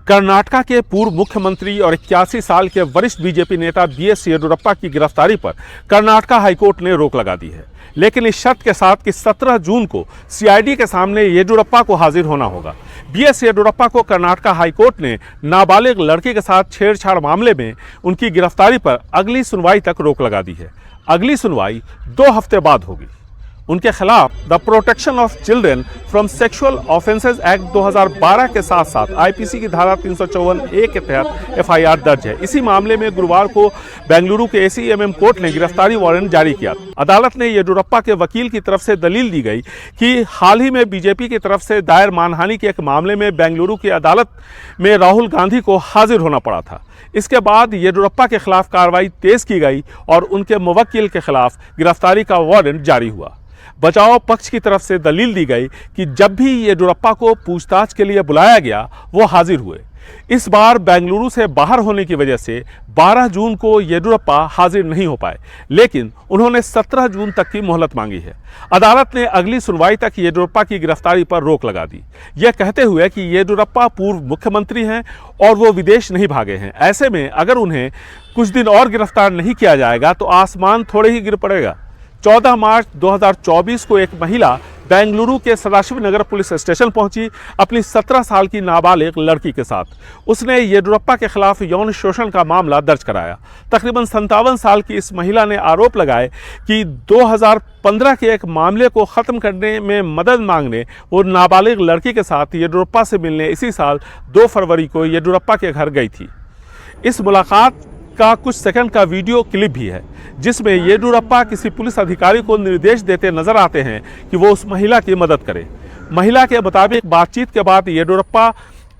कर्नाटका के पूर्व मुख्यमंत्री और 81 साल के वरिष्ठ बीजेपी नेता बीएस येडियुरप्पा की गिरफ्तारी पर कर्नाटका हाईकोर्ट ने रोक लगा दी है, लेकिन इस शर्त के साथ कि 17 जून को सीआईडी के सामने येडियुरप्पा को हाजिर होना होगा। बीएस येडियुरप्पा को कर्नाटका हाईकोर्ट ने नाबालिग लड़की के साथ छेड़छाड़ मामले में उनकी गिरफ्तारी पर अगली सुनवाई तक रोक लगा दी है। अगली सुनवाई 2 हफ्ते बाद होगी। उनके खिलाफ the protection of children from sexual offences act 2012 के साथ साथ आईपीसी की धारा 354A के तहत एफआईआर दर्ज है। इसी मामले में गुरुवार को बेंगलुरु के एसीएमएम कोर्ट ने गिरफ्तारी वारंट जारी किया। अदालत ने येडियुरप्पा के वकील की तरफ से दलील दी गई कि हाल ही में बीजेपी की तरफ से दायर मानहानि के एक मामले में बेंगलुरु की अदालत में राहुल गांधी को हाजिर होना पड़ा था। इसके बाद येडियुरप्पा के खिलाफ कार्रवाई तेज की गई और उनके मुवक्किल के खिलाफ गिरफ्तारी का वारंट जारी हुआ। बचाव पक्ष की तरफ से दलील दी गई कि जब भी येडियुरप्पा को पूछताछ के लिए बुलाया गया वो हाजिर हुए। इस बार बेंगलुरु से बाहर होने की वजह से 12 जून को येडियुरप्पा हाजिर नहीं हो पाए, लेकिन उन्होंने 17 जून तक की मोहलत मांगी है। अदालत ने अगली सुनवाई तक येडियुरप्पा की गिरफ्तारी पर रोक लगा दी, यह कहते हुए कि येडियुरप्पा पूर्व मुख्यमंत्री हैं और वो विदेश नहीं भागे हैं। ऐसे में अगर उन्हें कुछ दिन और गिरफ्तार नहीं किया जाएगा तो आसमान थोड़े ही गिर पड़ेगा। 14 मार्च 2024 को एक महिला बेंगलुरु के सदाशिवनगर पुलिस स्टेशन पहुंची अपनी 17 साल की नाबालिग लड़की के साथ। उसने येडियुरप्पा के खिलाफ यौन शोषण का मामला दर्ज कराया। तकरीबन 57 साल की इस महिला ने आरोप लगाए कि 2015 के एक मामले को ख़त्म करने में मदद मांगने और नाबालिग लड़की के साथ येडियुरप्पा से मिलने इसी साल 2 फरवरी को येडियुरप्पा के घर गई थी। इस मुलाकात का कुछ सेकंड का वीडियो क्लिप भी है, जिसमें येडियुरप्पा किसी पुलिस अधिकारी को निर्देश देते नजर आते हैं कि वो उस महिला की मदद करे। महिला के मुताबिक बातचीत के बाद येडियुरप्पा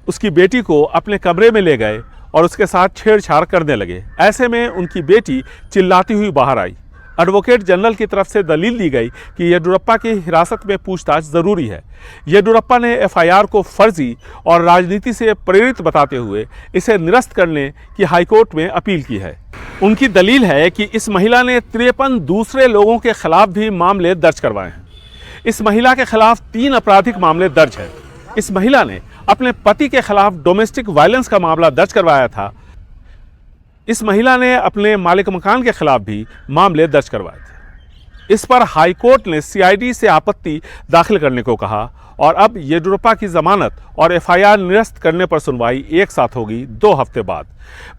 उसकी बेटी को अपने कमरे में ले गए और उसके साथ छेड़छाड़ करने लगे। ऐसे में उनकी बेटी चिल्लाती हुई बाहर आई। एडवोकेट जनरल की तरफ से दलील दी गई कि येडियुरप्पा की हिरासत में पूछताछ जरूरी है। येडियुरप्पा ने एफआईआर को फर्जी और राजनीति से प्रेरित बताते हुए इसे निरस्त करने की हाईकोर्ट में अपील की है। उनकी दलील है कि इस महिला ने 53 दूसरे लोगों के खिलाफ भी मामले दर्ज करवाए हैं। इस महिला के खिलाफ 3 आपराधिक मामले दर्ज हैं। इस महिला ने अपने पति के खिलाफ डोमेस्टिक वायलेंस का मामला दर्ज करवाया था। इस महिला ने अपने मालिक मकान के खिलाफ भी मामले दर्ज करवाए थे। इस पर हाईकोर्ट ने सीआईडी से आपत्ति दाखिल करने को कहा और अब येडियुरप्पा की जमानत और एफआईआर निरस्त करने पर सुनवाई एक साथ होगी 2 हफ्ते बाद।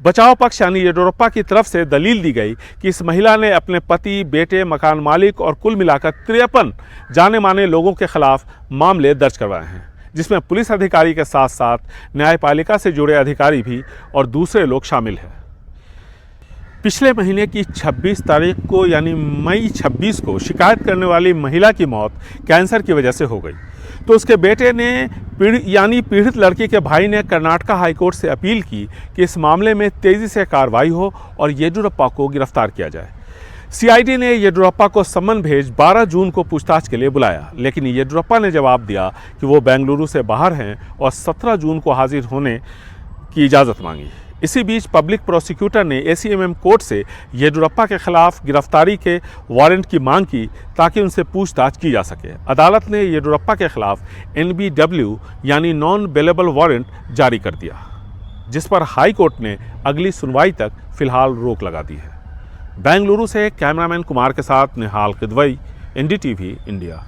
बचाव पक्ष यानी येडियुरप्पा की तरफ से दलील दी गई कि इस महिला ने अपने पति, बेटे, मकान मालिक और कुल मिलाकर 53 जाने माने लोगों के खिलाफ मामले दर्ज करवाए हैं, जिसमें पुलिस अधिकारी के साथ साथ न्यायपालिका से जुड़े अधिकारी भी और दूसरे लोग शामिल हैं। पिछले महीने की 26 तारीख को यानी मई 26 को शिकायत करने वाली महिला की मौत कैंसर की वजह से हो गई, तो उसके बेटे ने पीड़ित लड़की के भाई ने कर्नाटका हाईकोर्ट से अपील की कि इस मामले में तेज़ी से कार्रवाई हो और येडियुरप्पा को गिरफ्तार किया जाए। सीआईडी ने येडियुरप्पा को सम्मन भेज 12 जून को पूछताछ के लिए बुलाया, लेकिन येडियुरप्पा ने जवाब दिया कि वो बेंगलुरु से बाहर हैं और 17 जून को हाजिर होने की इजाज़त मांगी। इसी बीच पब्लिक प्रोसिक्यूटर ने एसीएमएम कोर्ट से येडियुरप्पा के खिलाफ गिरफ्तारी के वारंट की मांग की ताकि उनसे पूछताछ की जा सके। अदालत ने येडियुरप्पा के खिलाफ NBW यानी नॉन बेलेबल वारंट जारी कर दिया, जिस पर हाई कोर्ट ने अगली सुनवाई तक फिलहाल रोक लगा दी है। बेंगलुरु से कैमरामैन कुमार के साथ निहाल किदवई, NDTV इंडिया।